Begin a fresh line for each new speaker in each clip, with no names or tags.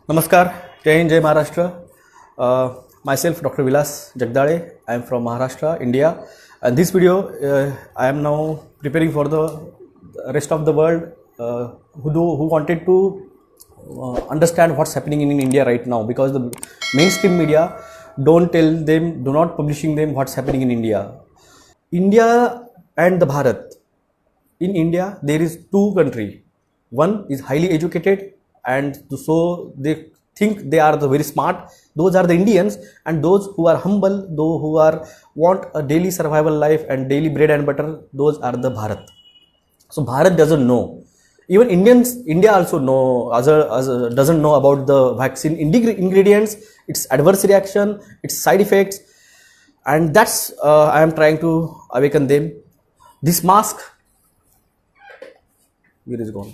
Namaskar, Jai Hind, Jai Maharashtra. Myself, Dr. Vilas Jagdale. I am from Maharashtra, India. And this video, I am now preparing for the rest of the world who wanted to understand what's happening in India right now, because the mainstream media do not publishing them what's happening in India. India and the Bharat. In India, there is two country. One is highly educated, and so they think they are the very smart. Those are the Indians, and those who are humble, those who are want a daily survival life and daily bread and butter, those are the Bharat. So Bharat doesn't know. Even India also doesn't know about the vaccine ingredients, its adverse reaction, its side effects, and that's I am trying to awaken them. This mask, where is gone?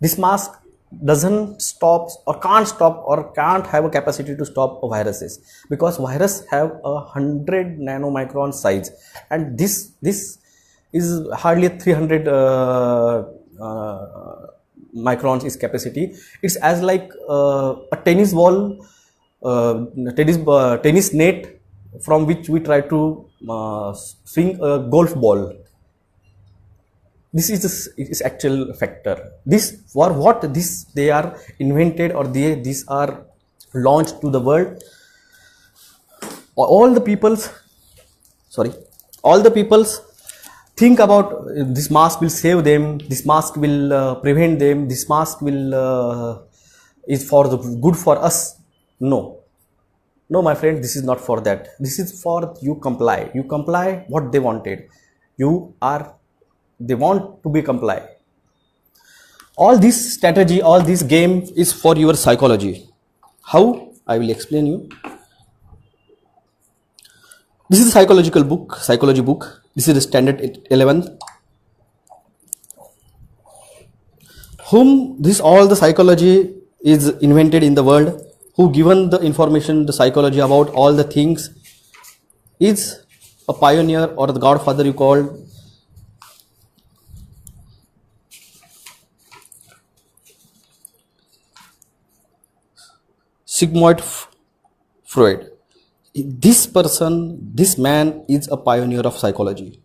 This mask doesn't stop or can't have a capacity to stop viruses, because virus have 100 nanomicron size, and this is hardly 300 microns is capacity. It's as like a tennis ball, tennis net from which we try to swing a golf ball. This is actual factor. This for what this they are invented, or these are launched to the world. All the peoples think about this mask will save them, this mask will prevent them, this mask will is for the good for us. No, my friend, this is not for that. This is for you comply what they wanted. They want to be comply. All this strategy, all this game is for your psychology. How? I will explain you. This is a psychology book. This is the standard 11. Whom this all the psychology is invented in the world, who given the information, the psychology about all the things, is a pioneer or the godfather you called. Sigmund Freud. This man is a pioneer of psychology.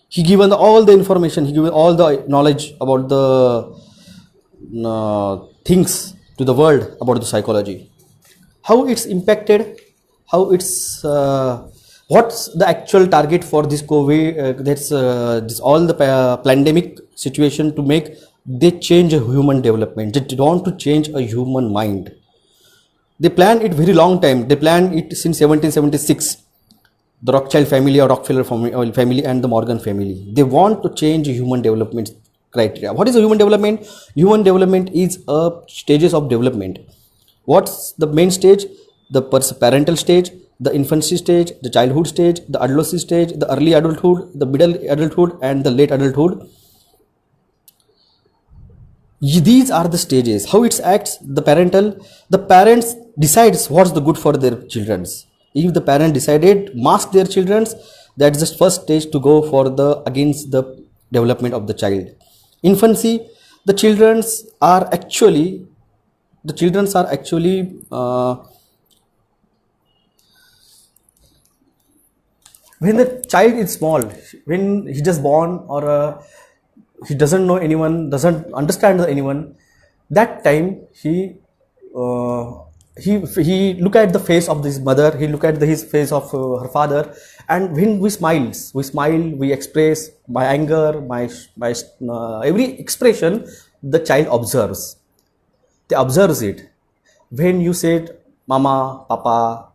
He given all the information, he given all the knowledge about the things to the world about the psychology. How it's impacted, how it's what's the actual target for this COVID, this all the pandemic situation to make they change a human development. They want to change a human mind. They planned it very long time. They planned it since 1776. The Rothschild family or Rockefeller family and the Morgan family. They want to change human development criteria. What is a human development? Human development is a stages of development. What's the main stage? The parental stage, the infancy stage, the childhood stage, the adolescent stage, the early adulthood, the middle adulthood, and the late adulthood. These are the stages. How it acts? The parents decides what's the good for their children. If the parent decided mask their children, that's the first stage to go for the against the development of the child. Infancy, the children are actually when the child is small, when he just born, or he doesn't know anyone, doesn't understand anyone, that time he look at the face of his mother, he look at his face of her father, and when we smile, we express my anger, my every expression the child observes. They observes it. When you said mama, papa,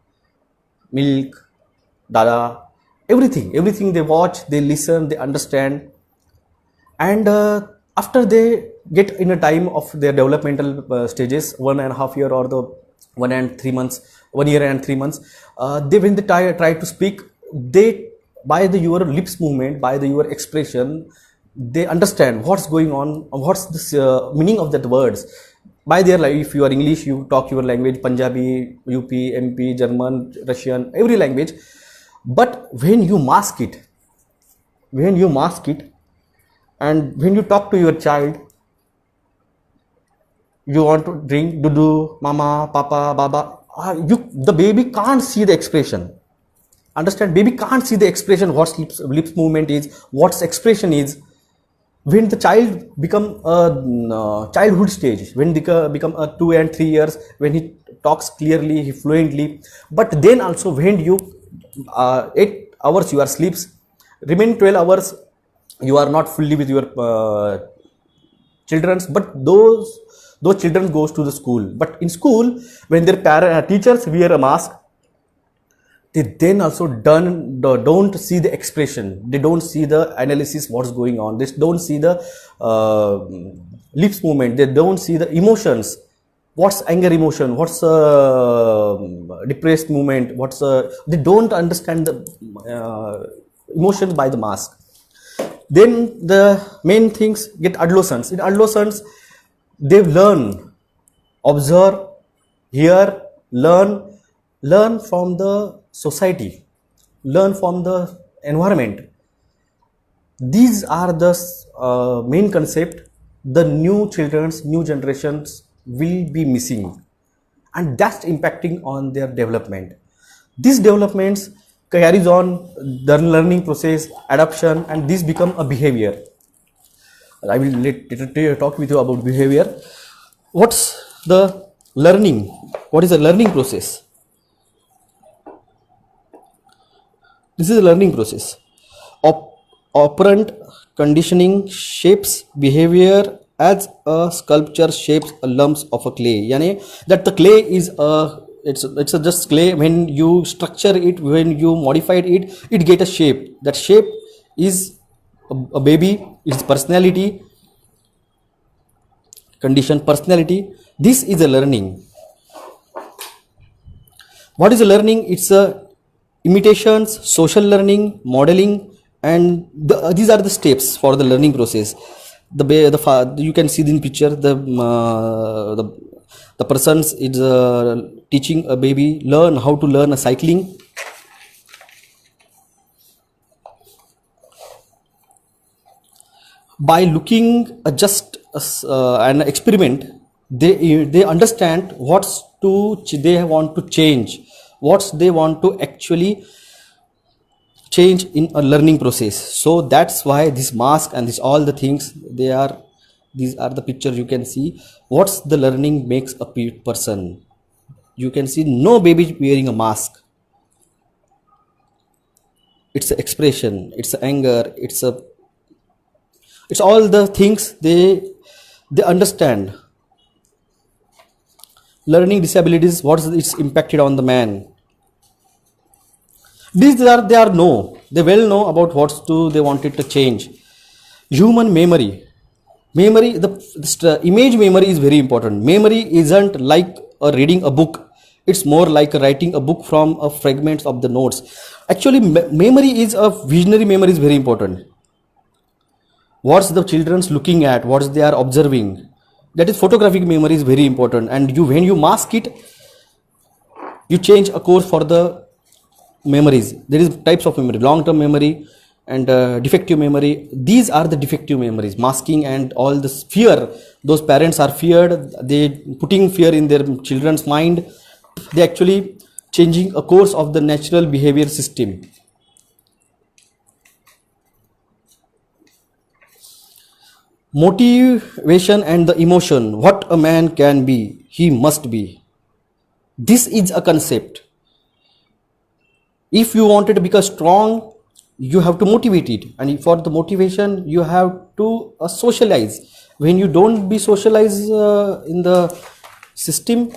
milk, dada, everything they watch, they listen, they understand. And after they get in a time of their developmental stages, 1.5 year or the 1 year and 3 months, when they try to speak, they by your lips movement, by your expression, they understand what's going on, what's the meaning of that words. By their life, if you are English, you talk your language, Punjabi, UP, MP, German, Russian, every language. But when you mask it, and when you talk to your child, you want to drink dudu, mama, papa, baba. The baby can't see the expression. Understand? Baby can't see the expression, what lips movement is, what's expression is. When the child become a childhood stage, when they become a 2 and 3 years, when he talks clearly, he fluently. But then also when you 8 hours you are sleeps, remaining 12 hours you are not fully with your children. But those children goes to the school. But in school, when their teachers wear a mask, they then also don't see the expression, they don't see the analysis, what's going on, they don't see the lips movement, they don't see the emotions, what's anger emotion, what's depressed movement, they don't understand the emotions by the mask. Then the main things get adolescence. In adolescence, they learn, observe, hear, learn from the society, learn from the environment. These are the main concept the new generations will be missing, and that's impacting on their development. These developments carries on the learning process, adoption, and this become a behavior. I will talk with you about behavior. What's the learning? What is the learning process? This is a learning process. Operant conditioning shapes behavior as a sculpture shapes a lumps of a clay. Yani that the clay is it's a just clay. When you structure it, when you modified it, it get a shape. That shape is a baby, its personality, condition personality. This is a learning. What is a learning? It's a imitations, social learning, modeling, and these are the steps for the learning process. You can see in picture the persons is teaching a baby learn how to learn a cycling. By looking just an experiment, they understand they want to change, what they want to actually change in a learning process. So that's why this mask and this all the things, these are the pictures you can see. What's the learning makes a person? You can see no baby wearing a mask. It's an expression, it's an anger, it's all the things they understand. Learning disabilities, what is it's impacted on the man. These they well know about they wanted to change. Human memory, the image memory is very important. Memory isn't like reading a book, it's more like writing a book from fragments of the notes. Actually, memory is a visionary memory is very important. What's the children's looking at, what they are observing, that is photographic memory is very important. And when you mask it, you change a course for the memories. There is types of memory, long-term memory and defective memory. These are the defective memories, masking and all this fear. Those parents are feared, they putting fear in their children's mind. They actually changing a course of the natural behavior system. Motivation and the emotion, what a man can be, he must be. This is a concept. If you wanted to become strong, you have to motivate it, and for the motivation you have to socialize. When you don't be socialized in the system,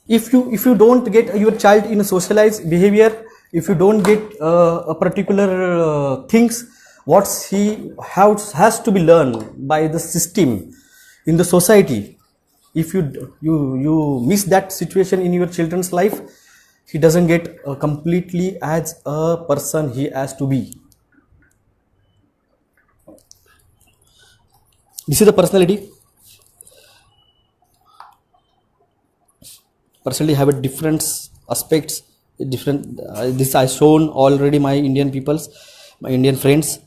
if you don't get your child in a socialized behavior, if you don't get a particular things what he has to be learned by the system in the society, if you miss that situation in your children's life, he doesn't get completely as a person he has to be. This is the personality. Personality have a different aspects, different. This I shown already my Indian peoples, my Indian friends.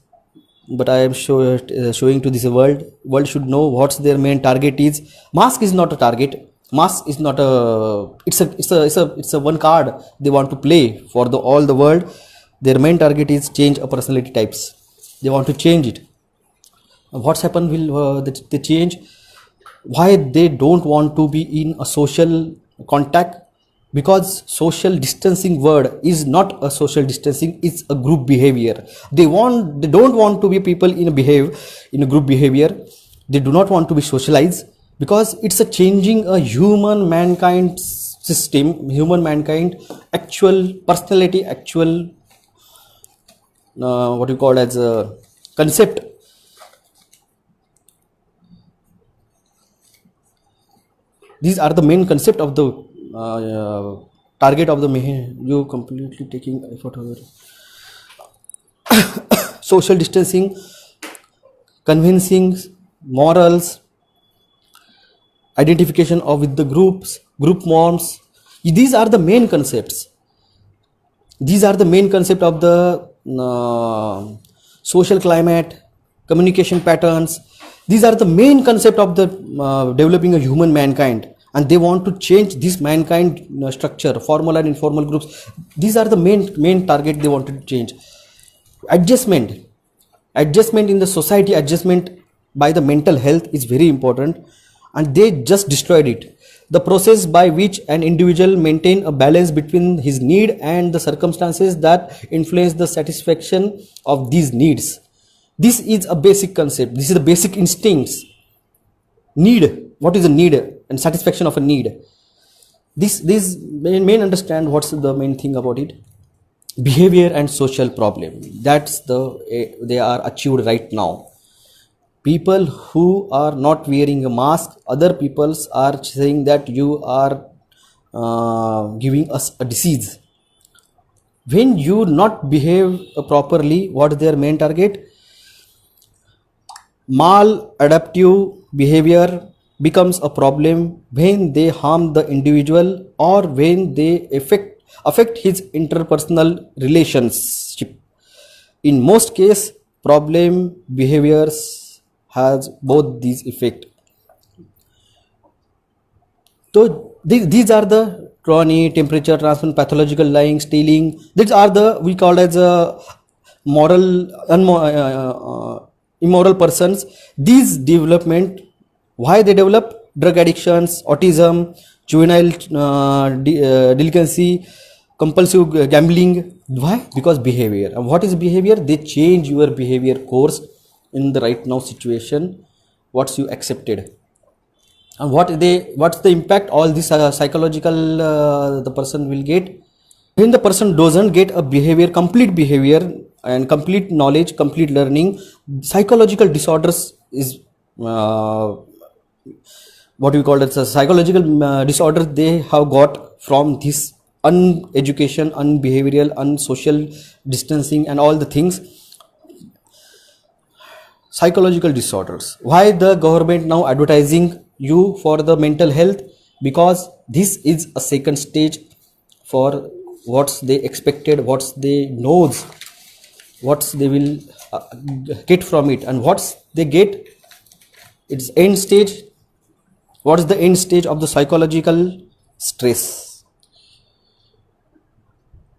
but I am showing to this world. World should know what's their main target is. Mask is not a target. Mask is not a. It's a one card they want to play for the all the world. Their main target is change a personality types. They want to change it. What's happened will they change. Why they don't want to be in a social contact? Because social distancing word is not a social distancing, it's a group behavior. They don't want to be people in a group behavior. They do not want to be socialized, because it's a changing a human mankind system, human mankind actual personality, actual what you call as a concept. These are the main concept of the target of the you completely taking effort over social distancing, convincing, morals, identification of with the groups, group norms. These are the main concepts. These are the main concept of the social climate, communication patterns. These are the main concept of the developing a human mankind, and they want to change this mankind structure, formal and informal groups. These are the main target they wanted to change. Adjustment in the society, adjustment by the mental health is very important, and they just destroyed it. The process by which an individual maintain a balance between his need and the circumstances that influence the satisfaction of these needs. This is a basic concept. This is the basic instincts. Need. What is a need and satisfaction of a need? This main understand what's the main thing about it. Behavior and social problem. That's they are achieved right now. People who are not wearing a mask, other peoples are saying that you are giving us a disease. When you not behave properly, what is their main target? Maladaptive behavior becomes a problem when they harm the individual or when they affect his interpersonal relationship. In most cases, problem behaviors has both these effects. So these are the crony, temperature, transmission, pathological lying, stealing. These are the we call as a immoral persons. These development, why they develop? Drug addictions, autism, juvenile delinquency, compulsive gambling. Why? Because behavior. And what is behavior? They change your behavior course in the right now situation. What's you accepted, and what's the impact? All this psychological the person will get. When the person doesn't get a behavior, complete behavior and complete knowledge, complete learning, psychological disorders is what we call it, a psychological disorder they have got from this uneducation, unbehavioral, unsocial distancing and all the things. Psychological disorders. Why the government now advertising you for the mental health? Because this is a second stage for what's they expected, what's they knows, what's they will get from it, and what's they get. It's end stage. What is the end stage of the psychological stress?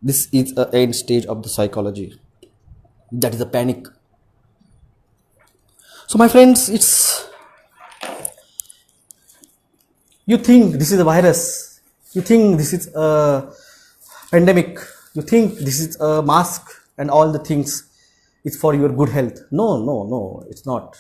This is a end stage of the psychology. That is a panic. So my friends, it's, you think this is a virus, you think this is a pandemic, you think this is a mask and all the things, it's for your good health. No, it's not.